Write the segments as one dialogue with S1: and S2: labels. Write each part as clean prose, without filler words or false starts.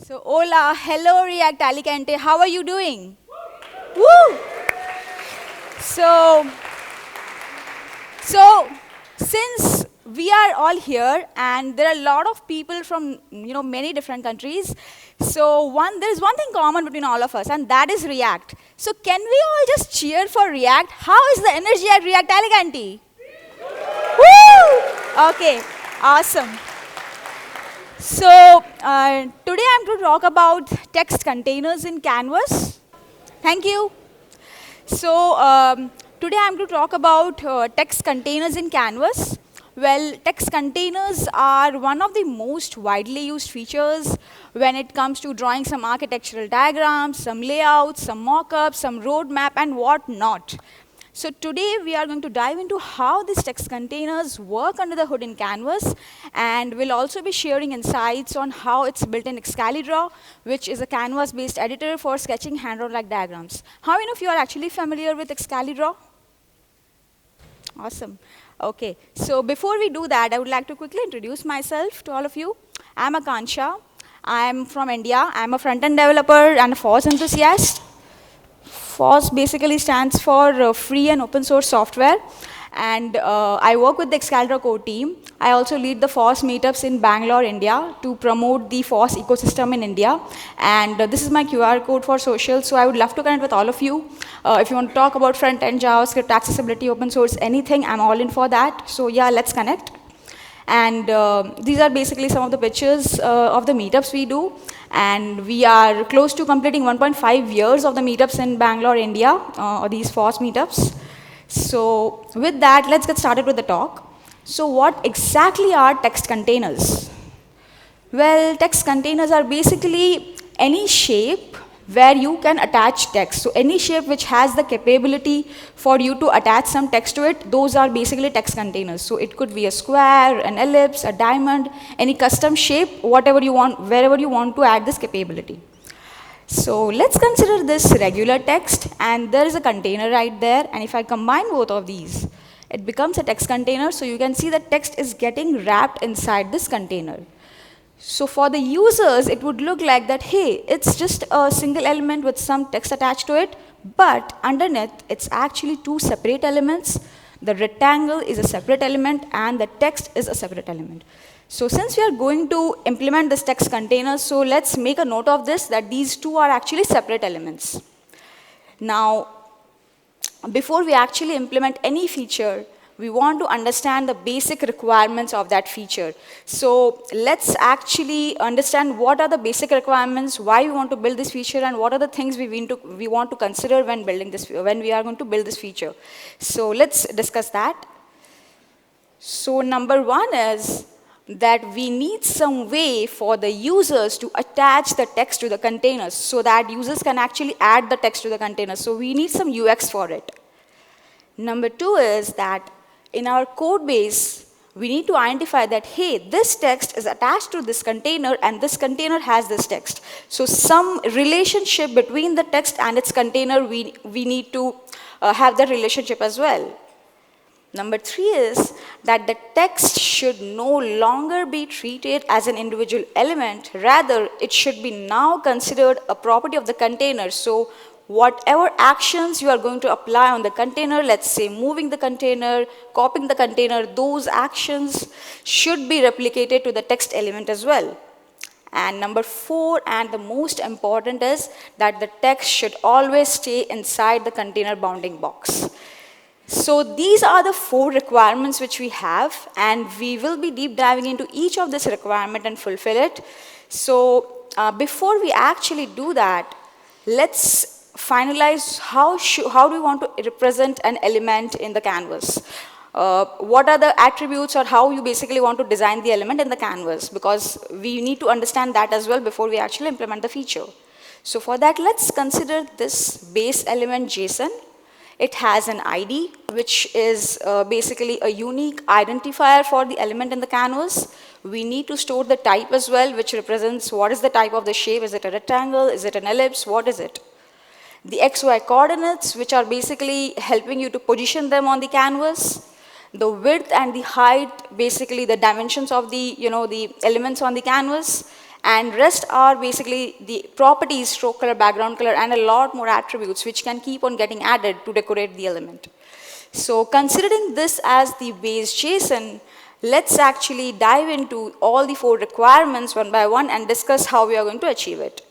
S1: So, hola, hello, React Alicante. How are you doing? Woo! So, so since we are all here, and there are a lot of people from many different countries, so there is one thing common between all of us, and that is React. So, can we all just cheer for React? How is the energy at React Alicante? Woo! Okay, awesome. So, today I'm going to talk about text containers in Canvas. Thank you. So, today I'm going to talk about text containers in Canvas. Well, text containers are one of the most widely used features when it comes to drawing some architectural diagrams, some layouts, some mockups, some roadmap, and whatnot. So today we are going to dive into how these text containers work under the hood in Canvas, and we'll also be sharing insights on how it's built in Excalidraw, which is a Canvas-based editor for sketching hand-drawn-like diagrams. How many of you are actually familiar with Excalidraw? Awesome. Okay, so before we do that, I would like to quickly introduce myself to all of you. I'm AAKANSHA. I'm from India. I'm a front-end developer and a FOSS enthusiast. FOSS basically stands for free and open source software. And I work with the Excalidraw core team. I also lead the FOSS meetups in Bangalore, India to promote the FOSS ecosystem in India. And this is my QR code for social, so I would love to connect with all of you. If you want to talk about front-end, JavaScript, accessibility, open source, anything, I'm all in for that. So yeah, let's connect. And these are basically some of the pictures of the meetups we do. And we are close to completing 1.5 years of the meetups in Bangalore, India, or these FOSS meetups. So with that, let's get started with the talk. So what exactly are text containers? Well, text containers are basically any shape where you can attach text. So any shape which has the capability for you to attach some text to it, those are basically text containers. So it could be a square, an ellipse, a diamond, any custom shape, whatever you want, wherever you want to add this capability. So let's consider this regular text, and there is a container right there, and if I combine both of these, it becomes a text container. So you can see that text is getting wrapped inside this container. So for the users, it would look like that, hey, it's just a single element with some text attached to it, but underneath, it's actually two separate elements. The rectangle is a separate element, and the text is a separate element. So since we are going to implement this text container, so let's make a note of this, that these two are actually separate elements. Now, before we actually implement any feature, we want to understand the basic requirements of that feature. So let's actually understand what are the basic requirements, why we want to build this feature, and what are the things we want to consider when we are going to build this feature. So let's discuss that. So number one is that we need some way for the users to attach the text to the containers so that users can actually add the text to the container. So we need some UX for it. Number two is that in our code base, we need to identify that, hey, this text is attached to this container, and this container has this text. So some relationship between the text and its container, we need to have that relationship as well. Number three is that the text should no longer be treated as an individual element. Rather, it should be now considered a property of the container. So whatever actions you are going to apply on the container, let's say moving the container, copying the container, those actions should be replicated to the text element as well. And number four, and the most important, is that the text should always stay inside the container bounding box. So these are the four requirements which we have, and we will be deep diving into each of this requirement and fulfill it. So before we actually do that, let's finalize how do we want to represent an element in the canvas. What are the attributes, or how you basically want to design the element in the canvas, because we need to understand that as well before we actually implement the feature. So for that, let's consider this base element JSON. It has an ID, which is basically a unique identifier for the element in the canvas. We need to store the type as well, which represents what is the type of the shape. Is it a rectangle? Is it an ellipse? What is it? The XY coordinates, which are basically helping you to position them on the canvas. The width and the height, basically the dimensions of the, the elements on the canvas. And rest are basically the properties, stroke color, background color, and a lot more attributes which can keep on getting added to decorate the element. So considering this as the base JSON, let's actually dive into all the 4 requirements one by one and discuss how we are going to achieve it.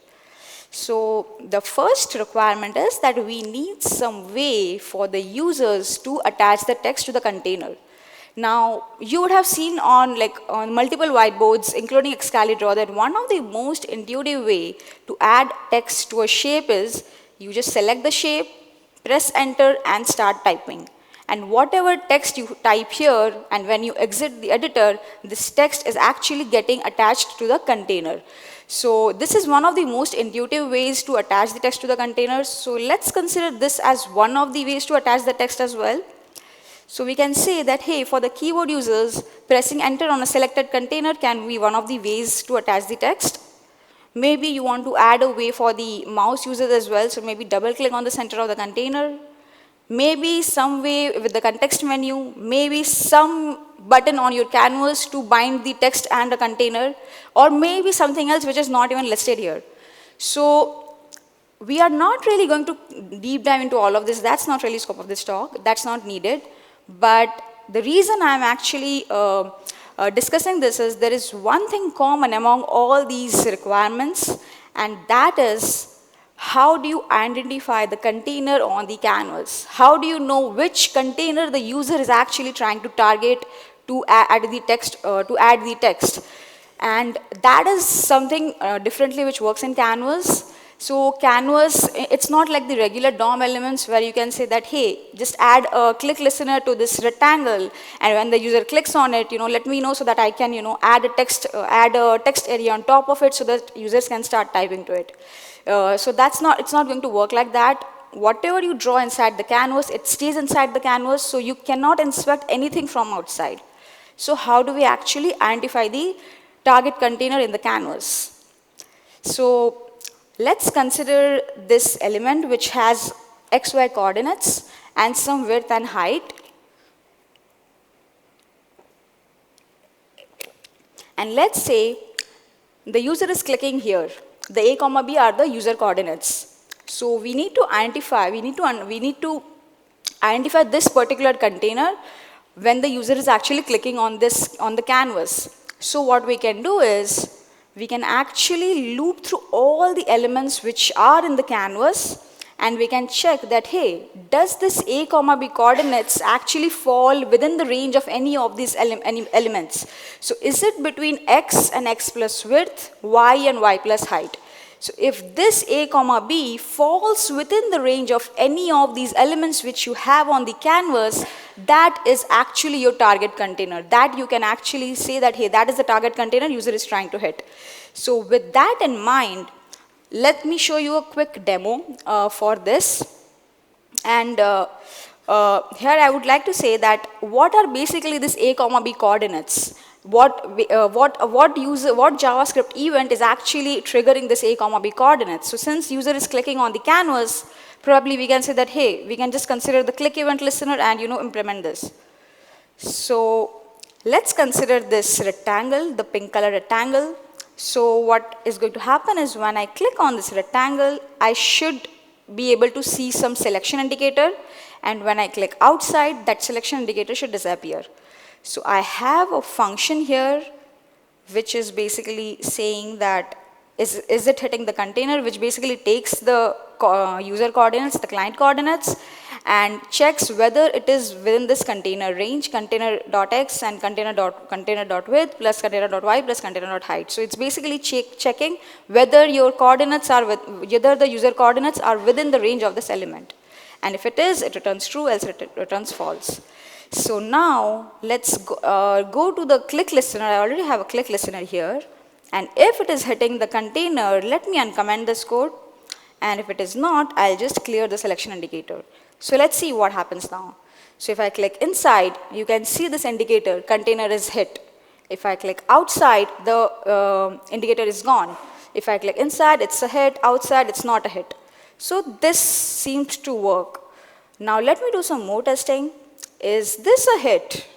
S1: So the first requirement is that we need some way for the users to attach the text to the container. Now, you would have seen on multiple whiteboards, including Excalibur, that one of the most intuitive way to add text to a shape is you just select the shape, press enter and start typing. And whatever text you type here, and when you exit the editor, this text is actually getting attached to the container. So this is one of the most intuitive ways to attach the text to the container. So let's consider this as one of the ways to attach the text as well. So we can say that, hey, for the keyboard users, pressing enter on a selected container can be one of the ways to attach the text. Maybe you want to add a way for the mouse users as well, so maybe double click on the center of the container. Maybe some way with the context menu, maybe some button on your canvas to bind the text and the container, or maybe something else which is not even listed here. So we are not really going to deep dive into all of this. That's not really scope of this talk. That's not needed. But the reason I'm actually discussing this is there is one thing common among all these requirements, and that is how do you identify the container on the canvas? How do you know which container the user is actually trying to target to add the text? And that is something differently which works in Canvas. So Canvas, it's not like the regular DOM elements where you can say that, hey, just add a click listener to this rectangle, and when the user clicks on it, let me know so that I can, add a text area on top of it so that users can start typing to it. So it's not going to work like that. Whatever you draw inside the canvas, it stays inside the canvas, so you cannot inspect anything from outside. So how do we actually identify the target container in the canvas? So let's consider this element which has XY coordinates and some width and height. And let's say the user is clicking here. The A, B are the user coordinates. So we need to identify this particular container when the user is actually clicking on the canvas. So what we can do is we can actually loop through all the elements which are in the canvas, and we can check that, hey, does this A, B coordinates actually fall within the range of any of these elements? So is it between X and X plus width, Y and Y plus height? So if this A, B falls within the range of any of these elements which you have on the canvas, that is actually your target container. That you can actually say that, hey, that is the target container user is trying to hit. So with that in mind, let me show you a quick demo for this. And here I would like to say that what are basically this A, B coordinates? What JavaScript event is actually triggering this A, B coordinates? So since user is clicking on the canvas, probably we can say that, hey, we can just consider the click event listener and implement this. So let's consider this rectangle, the pink color rectangle. So what is going to happen is when I click on this rectangle, I should be able to see some selection indicator, and when I click outside, that selection indicator should disappear. So I have a function here which is basically saying that is it hitting the container, which basically takes the user coordinates, the client coordinates, and checks whether it is within this container range, container.x and container.width plus container.y plus container.height. So it's basically checking whether your coordinates are whether the user coordinates are within the range of this element. And if it is, it returns true, else it returns false. So now let's go to the click listener. I already have a click listener here. And if it is hitting the container, let me uncomment this code. And if it is not, I'll just clear the selection indicator. So let's see what happens now. So if I click inside, you can see this indicator, container is hit. If I click outside, the indicator is gone. If I click inside, it's a hit. Outside, it's not a hit. So this seems to work. Now let me do some more testing. Is this a hit?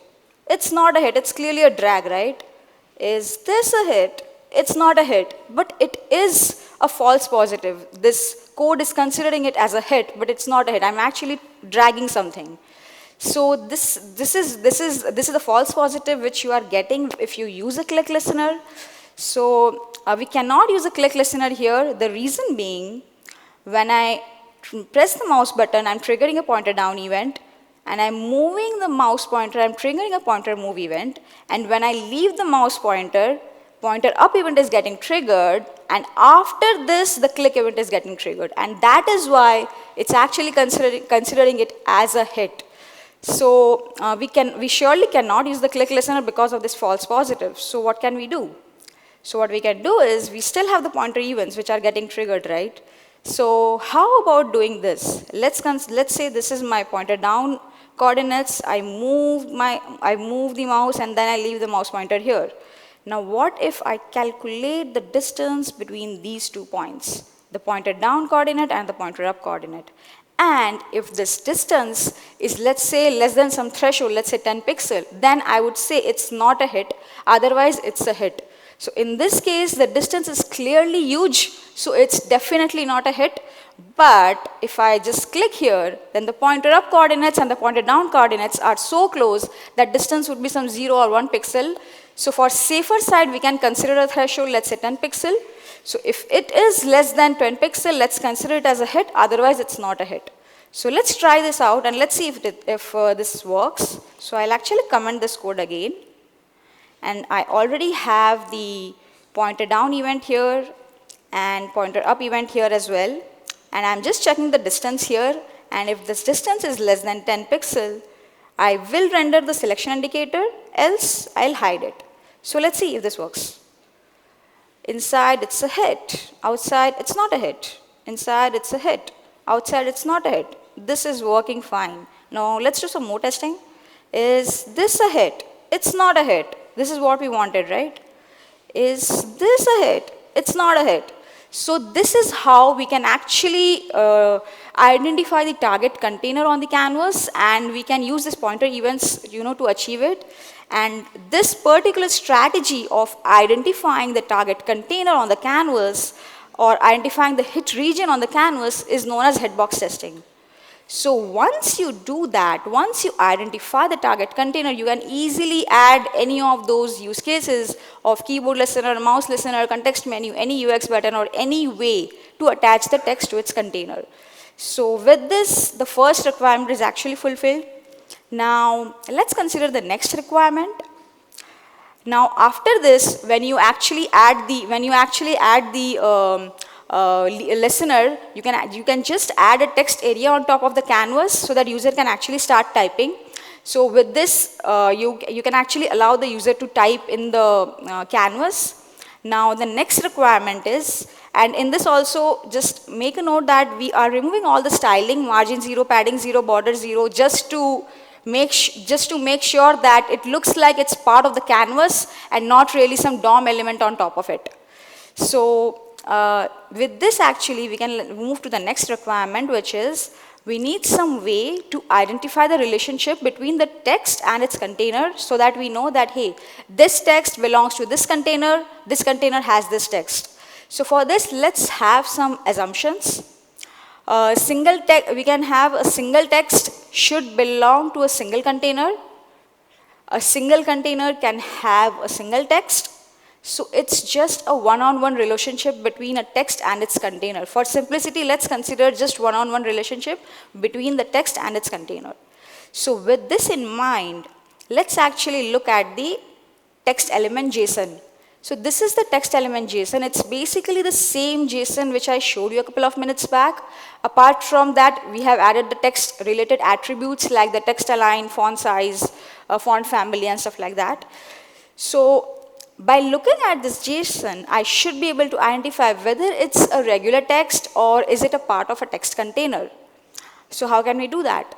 S1: It's not a hit. It's clearly a drag, right? Is this a hit? it's not a hit, but it is a false positive. This code is considering it as a hit, but it's not a hit. I'm actually dragging something. So this is the false positive which you are getting if you use a click listener. So we cannot use a click listener here. The reason being, when I press the mouse button, I'm triggering a pointer down event, and I'm moving the mouse pointer, I'm triggering a pointer move event, and when I leave the mouse pointer, pointer up event is getting triggered, and after this, the click event is getting triggered, and that is why it's actually considering it as a hit. So we surely cannot use the click listener because of this false positive. So what can we do? So what we can do is, we still have the pointer events which are getting triggered, right? So how about doing this? Let's say this is my pointer down coordinates. I move the mouse, and then I leave the mouse pointer here. Now what if I calculate the distance between these 2 points, the pointer down coordinate and the pointer up coordinate? And if this distance is, let's say, less than some threshold, let's say 10 pixel, then I would say it's not a hit, otherwise it's a hit. So in this case, the distance is clearly huge, so it's definitely not a hit. But if I just click here, then the pointer up coordinates and the pointer down coordinates are so close that distance would be some 0 or 1 pixel. So for safer side, we can consider a threshold, let's say 10 pixel. So if it is less than 10 pixel, let's consider it as a hit, otherwise it's not a hit. So let's try this out and let's see if this works. So I'll actually comment this code again. And I already have the pointer down event here and pointer up event here as well. And I'm just checking the distance here. And if this distance is less than 10 pixel, I will render the selection indicator, else I'll hide it. So let's see if this works. Inside it's a hit, outside it's not a hit. Inside it's a hit, outside it's not a hit. This is working fine. Now let's do some more testing. Is this a hit? It's not a hit. This is what we wanted, right? Is this a hit? It's not a hit. So this is how we can actually identify the target container on the canvas, and we can use this pointer events, to achieve it. And this particular strategy of identifying the target container on the canvas or identifying the hit region on the canvas is known as hitbox testing. So once you do that, once you identify the target container, you can easily add any of those use cases of keyboard listener, mouse listener, context menu, any UX button, or any way to attach the text to its container. So with this, the first requirement is actually fulfilled. Now let's consider the next requirement. Now after this, when you actually add the listener, you can just add a text area on top of the canvas so that user can actually start typing. So with this, you can actually allow the user to type in the canvas. Now the next requirement is, and in this also just make a note that we are removing all the styling, margin 0, padding 0, border 0, just to make sure that it looks like it's part of the canvas and not really some DOM element on top of it. So with this actually we can move to the next requirement, which is we need some way to identify the relationship between the text and its container so that we know that, hey, this text belongs to this container has this text. So for this, let's have some assumptions. We can have a single text should belong to a single container. A single container can have a single text. So it's just a one-on-one relationship between a text and its container. For simplicity, let's consider just one-on-one relationship between the text and its container. So with this in mind, let's actually look at the text element JSON. So this is the text element JSON. It's basically the same JSON which I showed you a couple of minutes back. Apart from that, we have added the text related attributes like the text align, font size, font family, and stuff like that. So by looking at this JSON, I should be able to identify whether it's a regular text or is it a part of a text container. So how can we do that?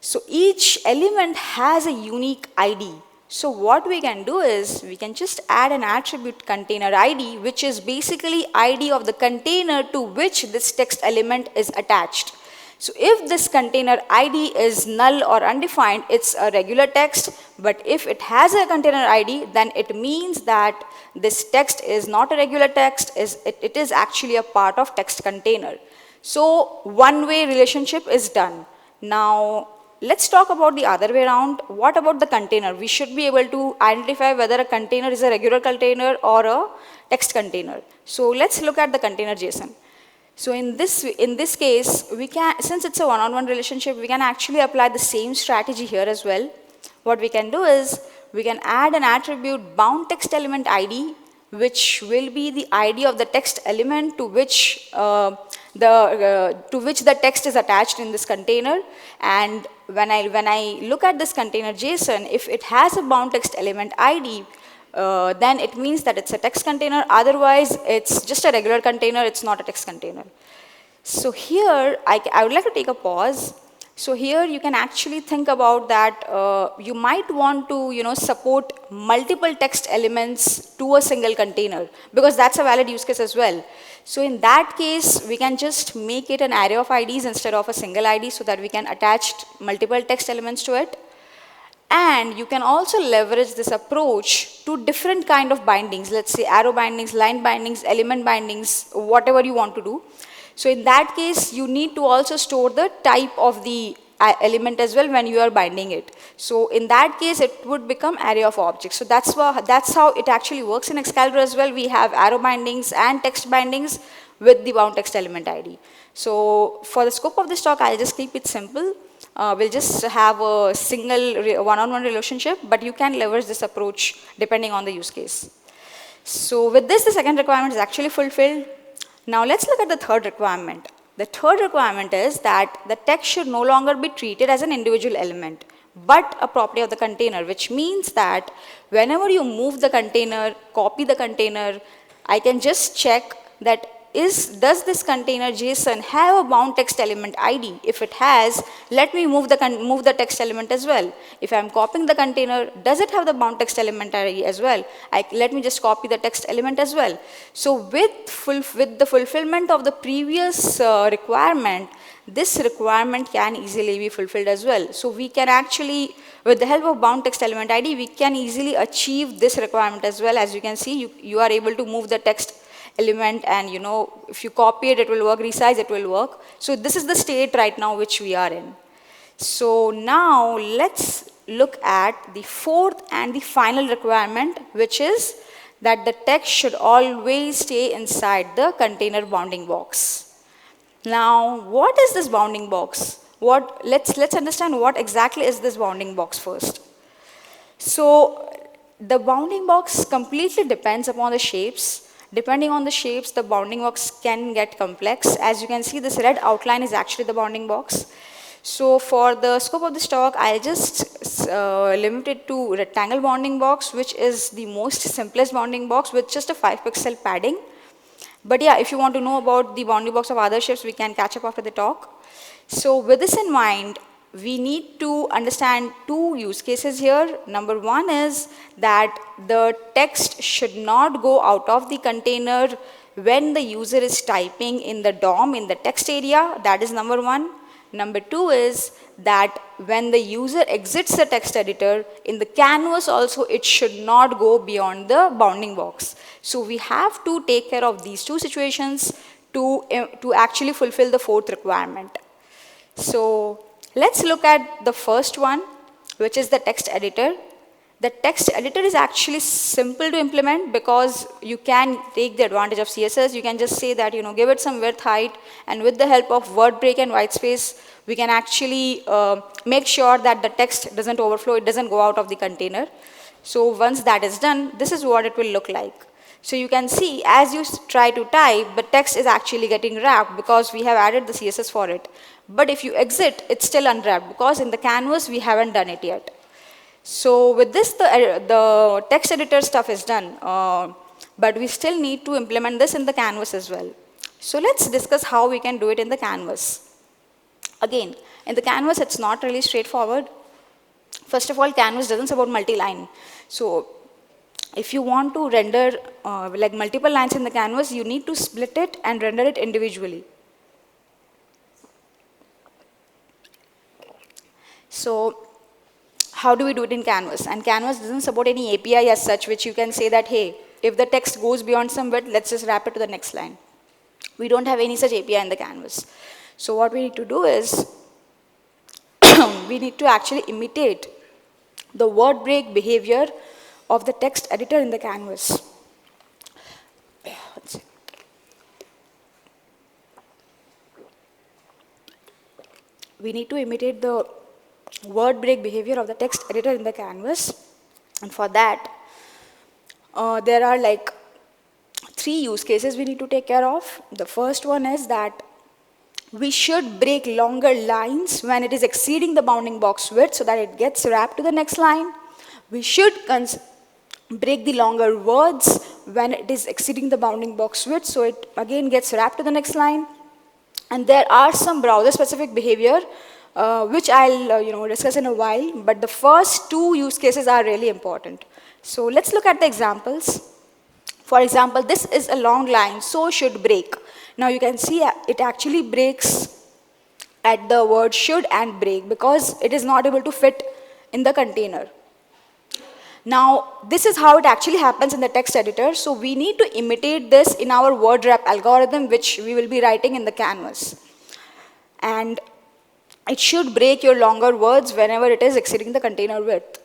S1: So each element has a unique ID. So what we can do is we can just add an attribute container ID, which is basically ID of the container to which this text element is attached. So if this container ID is null or undefined, it's a regular text, But if it has a container ID, then it means that this text is not a regular text, it is actually a part of text container. So one-way relationship is done. Now, let's talk about the other way around. What about the container? We should be able to identify whether a container is a regular container or a text container. So let's look at the container JSON. So in this case, we can, since it's a one-on-one relationship, we can actually apply the same strategy here as well. What we can do is, we can add an attribute bound text element ID, which will be the ID of the text element to which the text is attached in this container. And when I look at this container JSON, if it has a bound text element ID, then it means that it's a text container. Otherwise, it's just a regular container, it's not a text container. So here, I would like to take a pause. So here you can actually think about that you might want to support multiple text elements to a single container, because that's a valid use case as well. So in that case, we can just make it an array of IDs instead of a single ID, so that we can attach multiple text elements to it. And you can also leverage this approach to different kind of bindings, let's say arrow bindings, line bindings, element bindings, whatever you want to do. So in that case, you need to also store the type of the element as well when you are binding it. So in that case, it would become array of objects. So that's how it actually works in Excalibur as well. We have arrow bindings and text bindings with the bound text element ID. So for the scope of this talk, I'll just keep it simple. We'll just have a single one-on-one relationship, but you can leverage this approach depending on the use case. So with this, the second requirement is actually fulfilled. Now let's look at the third requirement. The third requirement is that the text should no longer be treated as an individual element, but a property of the container, which means that whenever you move the container, copy the container, I can just check that does this container JSON have a bound text element ID? If it has, let me move the text element as well. If I'm copying the container, does it have the bound text element ID as well? Let me just copy the text element as well. So with the fulfillment of the previous requirement, this requirement can easily be fulfilled as well. So we can actually, with the help of bound text element ID, we can easily achieve this requirement as well. As you can see, you are able to move the text element, and if you copy it, it will work, resize, it will work. So this is the state right now which we are in. So now let's look at the fourth and the final requirement, which is that the text should always stay inside the container bounding box. Now, what is this bounding box? Let's understand what exactly is this bounding box first. So the bounding box completely depends upon the shapes. Depending on the shapes, the bounding box can get complex. As you can see, this red outline is actually the bounding box. So for the scope of this talk, I'll just limit it to rectangle bounding box, which is the most simplest bounding box with just a 5-pixel padding. But yeah, if you want to know about the bounding box of other shapes, we can catch up after the talk. So with this in mind, we need to understand two use cases here. Number one is that the text should not go out of the container when the user is typing in the DOM in the text area. That is number one. Number two is that when the user exits the text editor, in the canvas also it should not go beyond the bounding box. So we have to take care of these two situations to actually fulfill the fourth requirement. So let's look at the first one, which is the text editor. The text editor is actually simple to implement because you can take the advantage of CSS. You can just say that, give it some width, height, and with the help of word break and white space, we can actually make sure that the text doesn't overflow, it doesn't go out of the container. So once that is done, this is what it will look like. So you can see, as you try to type, the text is actually getting wrapped because we have added the CSS for it. But if you exit, it's still unwrapped because in the canvas, we haven't done it yet. So with this, the text editor stuff is done, but we still need to implement this in the canvas as well. So let's discuss how we can do it in the canvas. Again, in the canvas, it's not really straightforward. First of all, canvas doesn't support multi-line. So if you want to render like multiple lines in the canvas, you need to split it and render it individually. So how do we do it in Canvas? And Canvas doesn't support any API as such, which you can say that, hey, if the text goes beyond some width, let's just wrap it to the next line. We don't have any such API in the Canvas. So what we need to do is, we need to actually imitate the word break behavior of the text editor in the Canvas. We need to imitate the word break behavior of the text editor in the Canvas. And for that, there are like 3 use cases we need to take care of. The first one is that we should break longer lines when it is exceeding the bounding box width so that it gets wrapped to the next line. We should break the longer words when it is exceeding the bounding box width so it again gets wrapped to the next line. And there are some browser-specific behavior which I'll discuss in a while, but the first 2 use cases are really important. So let's look at the examples. For example, this is a long line, so should break. Now you can see it actually breaks at the word should and break because it is not able to fit in the container. Now this is how it actually happens in the text editor. So we need to imitate this in our word wrap algorithm, which we will be writing in the Canvas. And it should break your longer words whenever it is exceeding the container width.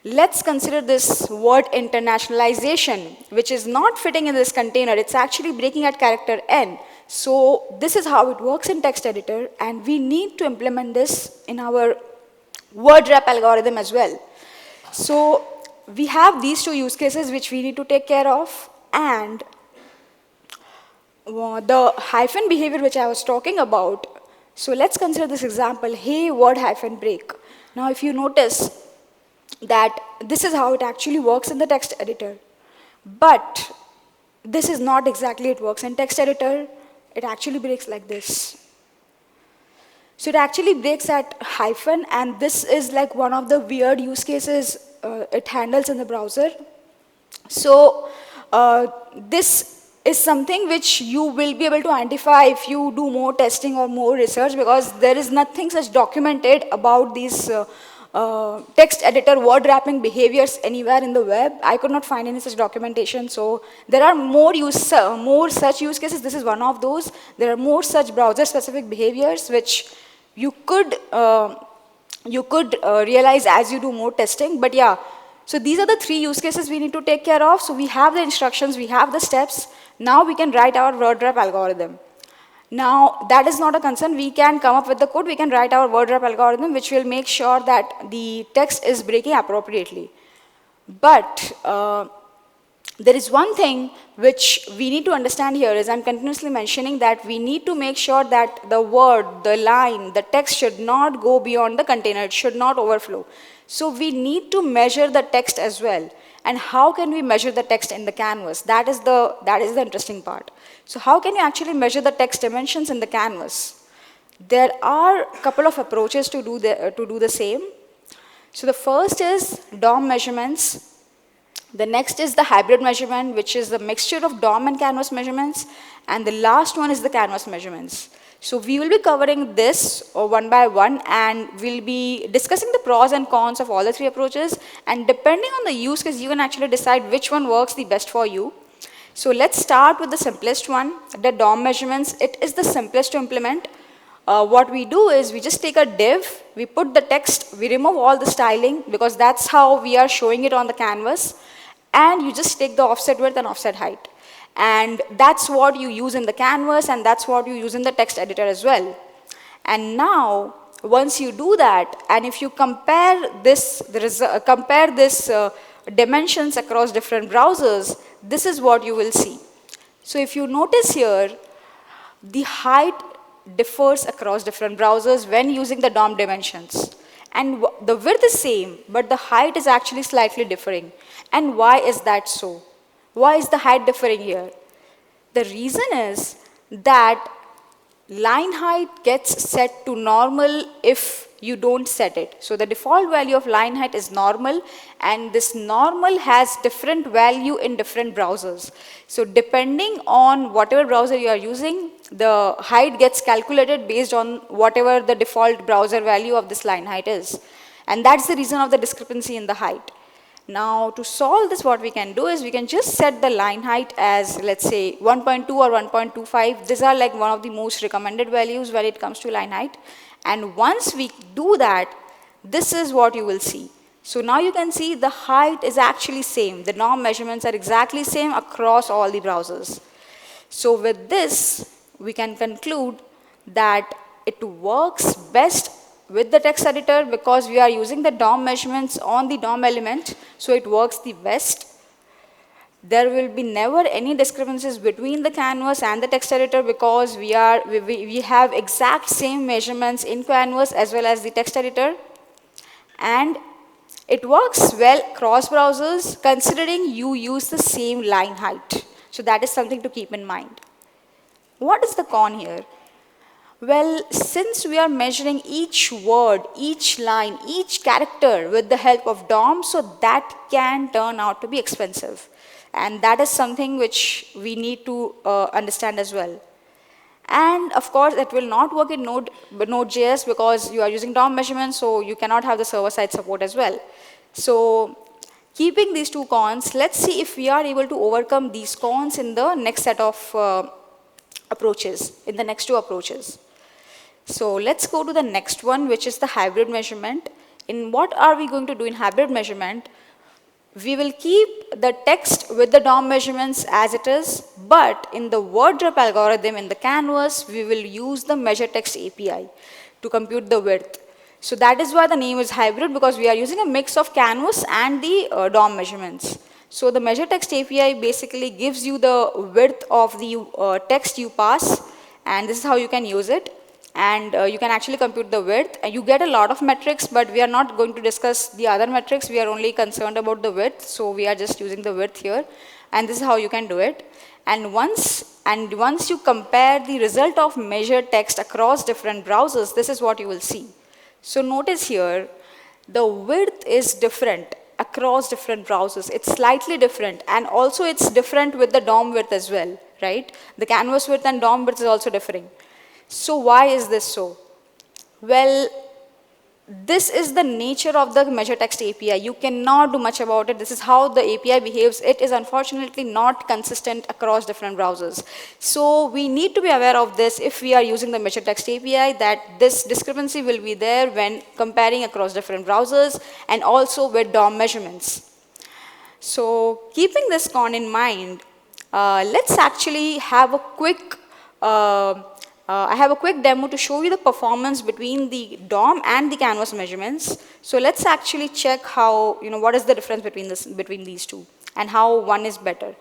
S1: Let's consider this word internationalization, which is not fitting in this container. It's actually breaking at character N. So this is how it works in text editor, and we need to implement this in our word wrap algorithm as well. So we have these 2 use cases which we need to take care of, and the hyphen behavior which I was talking about. So let's consider this example, hey word hyphen break. Now if you notice that this is how it actually works in the text editor. But this is not exactly it works in text editor. It actually breaks like this. So it actually breaks at hyphen, and this is like one of the weird use cases it handles in the browser. So this is something which you will be able to identify if you do more testing or more research, because there is nothing such documented about these text editor word wrapping behaviors anywhere in the web. I could not find any such documentation. So there are more such use cases. This is one of those. There are more such browser specific behaviors which you could realize as you do more testing. But yeah, so these are the 3 use cases we need to take care of. So we have the instructions, we have the steps. Now we can write our word wrap algorithm. Now, that is not a concern. We can come up with the code. We can write our word wrap algorithm, which will make sure that the text is breaking appropriately. But there is one thing which we need to understand here is I'm continuously mentioning that we need to make sure that the word, the line, the text should not go beyond the container. It should not overflow. So we need to measure the text as well. And how can we measure the text in the Canvas? That is the interesting part. So how can you actually measure the text dimensions in the Canvas? There are a couple of approaches to do the same. So the first is DOM measurements. The next is the hybrid measurement, which is the mixture of DOM and Canvas measurements. And the last one is the Canvas measurements. So we will be covering this one by one, and we'll be discussing the pros and cons of all the 3 approaches. And depending on the use case, you can actually decide which one works the best for you. So let's start with the simplest one, the DOM measurements. It is the simplest to implement. What we do is we just take a div, we put the text, we remove all the styling because that's how we are showing it on the canvas, and you just take the offset width and offset height. And that's what you use in the canvas, and that's what you use in the text editor as well. And now, once you do that, and if you compare this dimensions across different browsers, this is what you will see. So if you notice here, the height differs across different browsers when using the DOM dimensions. And the width is same, but the height is actually slightly differing. And why is that so? Why is the height differing here? The reason is that line height gets set to normal if you don't set it. So the default value of line height is normal, and this normal has different value in different browsers. So depending on whatever browser you are using, the height gets calculated based on whatever the default browser value of this line height is. And that's the reason of the discrepancy in the height. Now, to solve this, what we can do is we can just set the line height as, let's say, 1.2 or 1.25. These are like one of the most recommended values when it comes to line height. And once we do that, this is what you will see. So now you can see the height is actually same. The norm measurements are exactly same across all the browsers. So with this, we can conclude that it works best with the text editor because we are using the DOM measurements on the DOM element, so it works the best. There will be never any discrepancies between the canvas and the text editor because we have exact same measurements in canvas as well as the text editor. And it works well cross browsers considering you use the same line height. So that is something to keep in mind. What is the con here? Well, since we are measuring each word, each line, each character with the help of DOM, so that can turn out to be expensive. And that is something which we need to understand as well. And of course, it will not work in Node.js because you are using DOM measurements, so you cannot have the server-side support as well. So keeping these two cons, let's see if we are able to overcome these cons in the next set of approaches, in the next two approaches. So let's go to the next one, which is the hybrid measurement. In what are we going to do in hybrid measurement? We will keep the text with the DOM measurements as it is, but in the word drop algorithm in the canvas, we will use the measure text API to compute the width. So that is why the name is hybrid, because we are using a mix of canvas and the DOM measurements. So the measure text API basically gives you the width of the text you pass, and this is how you can use it. And you can actually compute the width. And you get a lot of metrics, but we are not going to discuss the other metrics. We are only concerned about the width, so we are just using the width here. And this is how you can do it. And once you compare the result of measured text across different browsers, this is what you will see. So notice here, the width is different across different browsers. It's slightly different, and also it's different with the DOM width as well, right? The canvas width and DOM width is also differing. So why is this so? Well, this is the nature of the measure text API. You cannot do much about it. This is how the API behaves. It is unfortunately not consistent across different browsers. So we need to be aware of this if we are using the measure text API, that this discrepancy will be there when comparing across different browsers and also with DOM measurements. So keeping this con in mind, let's actually have a quick I have a quick demo to show you the performance between the DOM and the canvas measurements. So let's actually check how, what is the difference between these two and how one is better.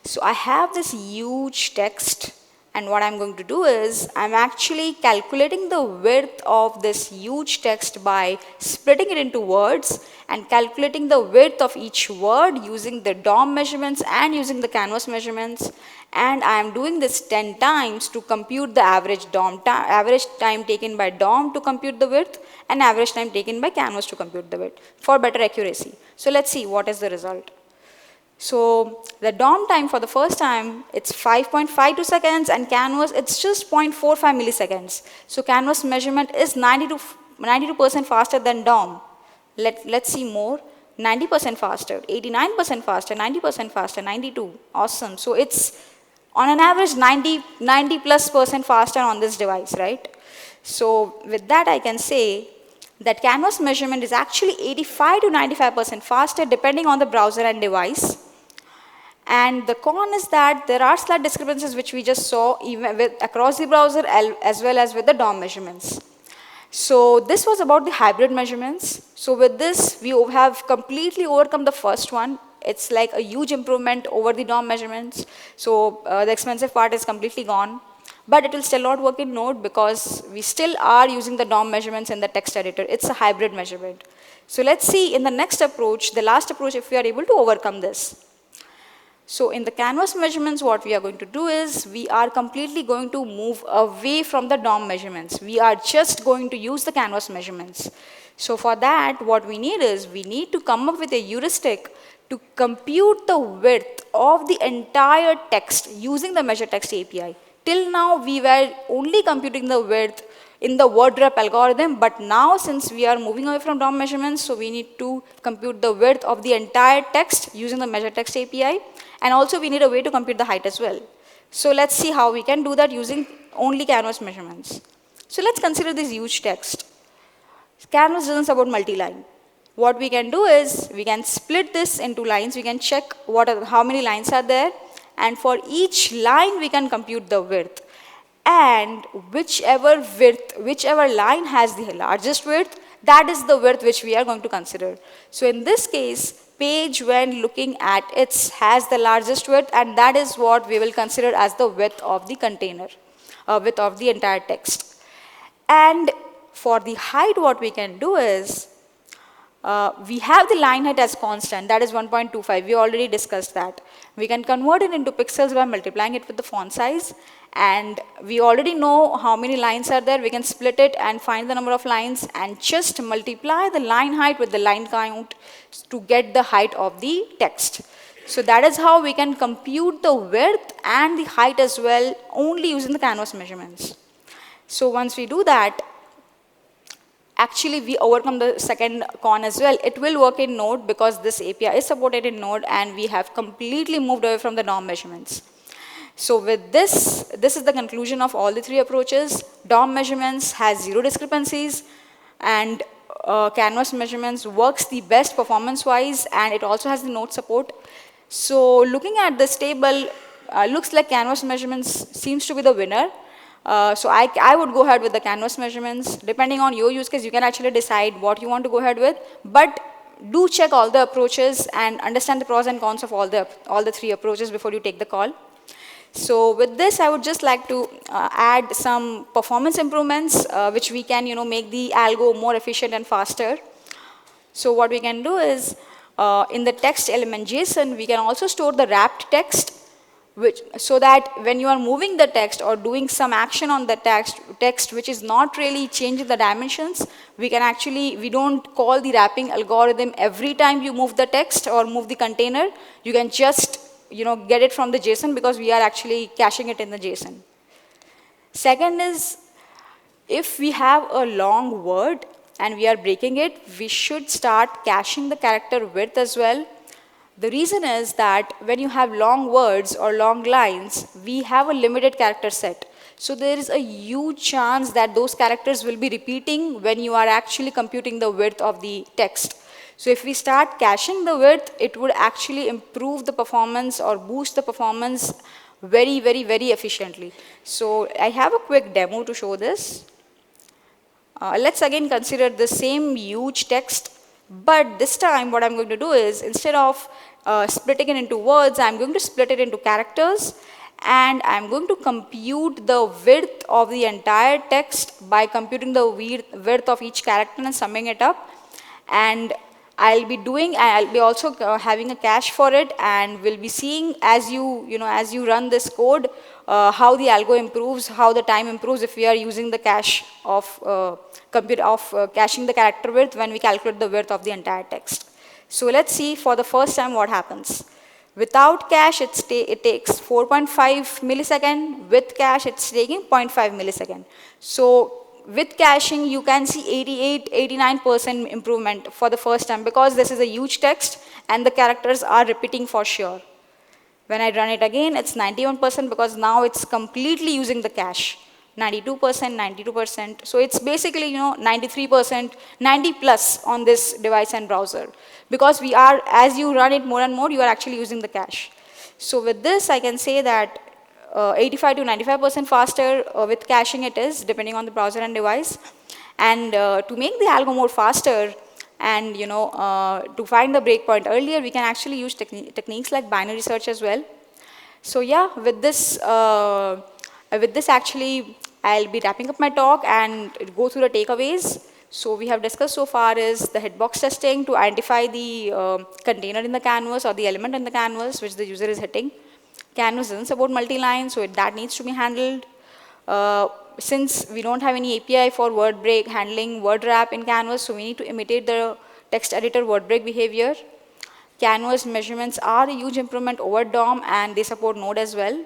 S1: So I have this huge text, and what I'm going to do is I'm actually calculating the width of this huge text by splitting it into words and calculating the width of each word using the DOM measurements and using the canvas measurements. And I am doing this 10 times to compute the average time taken by DOM to compute the width and average time taken by canvas to compute the width for better accuracy. So let's see what is the result. So the DOM time for the first time, it's 5.52 seconds, and canvas, it's just 0.45 milliseconds. So canvas measurement is 92% faster than DOM. Let's see more. 90% faster, 89% faster, 90% faster, 92. Awesome. So it's on an average 90+% faster on this device, right? So with that, I can say that canvas measurement is actually 85 to 95% faster depending on the browser and device. And the con is that there are slight discrepancies which we just saw even across the browser as well as with the DOM measurements. So this was about the hybrid measurements. So with this, we have completely overcome the first one. It's like a huge improvement over the DOM measurements. So the expensive part is completely gone. But it will still not work in Node because we still are using the DOM measurements in the text editor. It's a hybrid measurement. So let's see in the next approach, the last approach, if we are able to overcome this. So in the canvas measurements, what we are going to do is we are completely going to move away from the DOM measurements. We are just going to use the canvas measurements. So for that, what we need is we need to come up with a heuristic to compute the width of the entire text using the measure text API. Till now, we were only computing the width in the word wrap algorithm, but now since we are moving away from DOM measurements, so we need to compute the width of the entire text using the measure text API, and also we need a way to compute the height as well. So let's see how we can do that using only canvas measurements. So let's consider this huge text. Canvas doesn't support multi-line. What we can do is, we can split this into lines, we can check how many lines are there, and for each line we can compute the width. And whichever line has the largest width, that is the width which we are going to consider. So in this case, page when looking at it has the largest width, and that is what we will consider as the width of the container, width of the entire text. And for the height, what we can do is, we have the line height as constant, that is 1.25, we already discussed that. We can convert it into pixels by multiplying it with the font size, and we already know how many lines are there. We can split it and find the number of lines and just multiply the line height with the line count to get the height of the text. So that is how we can compute the width and the height as well, only using the canvas measurements. So once we do that, actually we overcome the second con as well. It will work in Node because this API is supported in Node, and we have completely moved away from the DOM measurements. So with this is the conclusion of all the three approaches. DOM measurements has zero discrepancies, and canvas measurements works the best performance-wise, and it also has the Node support. So looking at this table, looks like canvas measurements seems to be the winner. So I would go ahead with the canvas measurements. Depending on your use case, you can actually decide what you want to go ahead with. But do check all the approaches and understand the pros and cons of all the three approaches before you take the call. So with this, I would just like to add some performance improvements, which we can make the algo more efficient and faster. So what we can do is, in the text element JSON, we can also store the wrapped text, so that when you are moving the text or doing some action on the text which is not really changing the dimensions, we don't call the wrapping algorithm every time you move the text or move the container. You can just get it from the JSON, because we are actually caching it in the JSON. Second is, if we have a long word and we are breaking it, we should start caching the character width as well. The reason is that when you have long words or long lines, we have a limited character set. So there is a huge chance that those characters will be repeating when you are actually computing the width of the text. So if we start caching the width, it would actually improve the performance or boost the performance very, very, very efficiently. So I have a quick demo to show this. Let's again consider the same huge text, but this time what I'm going to do is, instead of splitting it into words, I'm going to split it into characters, and I'm going to compute the width of the entire text by computing the width of each character and summing it up. And I'll be also having a cache for it, and we'll be seeing as you run this code, how the algo improves, how the time improves if we are using the cache of caching the character width when we calculate the width of the entire text. So let's see for the first time what happens. Without cache, it takes 4.5 millisecond. With cache, it's taking 0.5 millisecond. So with caching, you can see 89% improvement for the first time, because this is a huge text and the characters are repeating for sure. When I run it again, it's 91%, because now it's completely using the cache. 92%, 92%. So it's basically 93%, 90 plus on this device and browser, because as you run it more and more, you are actually using the cache. So with this, I can say that 85 to 95% faster with caching it is, depending on the browser and device. And to make the algo more faster and to find the breakpoint earlier, we can actually use techniques like binary search as well. So yeah, with this actually I'll be wrapping up my talk and go through the takeaways. So we have discussed so far is the hitbox testing to identify the container in the canvas or the element in the canvas which the user is hitting. Canvas doesn't support multi-line, so that needs to be handled. Since we don't have any API for word break, handling word wrap in Canvas, so we need to imitate the text editor word break behavior. Canvas measurements are a huge improvement over DOM, and they support Node as well.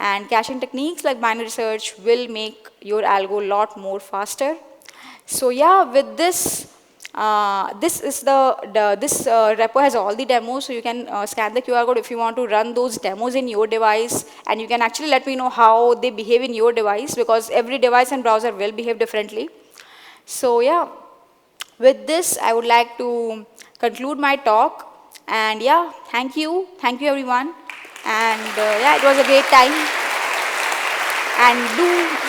S1: And caching techniques like binary search will make your algo a lot more faster. So yeah, with this, this is this repo has all the demos, so you can scan the QR code if you want to run those demos in your device, and you can actually let me know how they behave in your device, because every device and browser will behave differently. So yeah, with this, I would like to conclude my talk. And yeah, thank you everyone. And yeah, it was a great time. And do